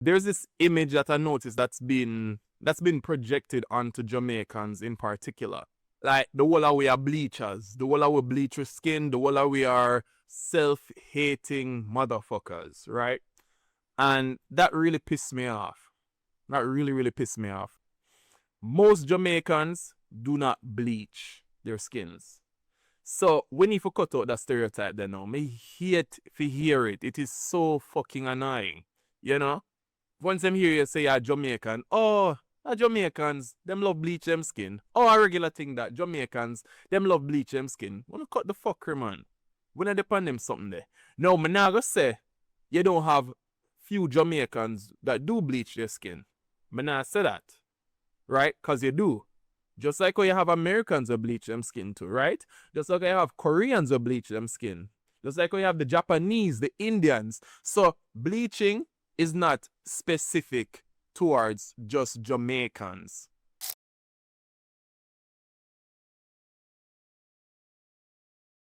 there's this image that I noticed that's been projected onto Jamaicans in particular. Like the whole of we are bleachers, the whole of we bleach our skin, the whole of we are self-hating motherfuckers, right? And that really pissed me off. That really, really pissed me off. Most Jamaicans do not bleach their skins. So when you cut out that stereotype then now, me hate to hear it. It is so fucking annoying. You know? Once them hear you say you're Jamaican, oh, Jamaicans, them love bleach them skin. Oh, a regular thing that Jamaicans, them love bleach them skin. Wanna cut the fucker, man. When I depend them something there. No, me nah go say you don't have few Jamaicans that do bleach their skin. Me nah say that. Right? Cause you do. Just like how you have Americans who bleach them skin too, right? Just like how you have Koreans who bleach them skin. Just like how you have the Japanese, the Indians. So bleaching is not specific towards just Jamaicans.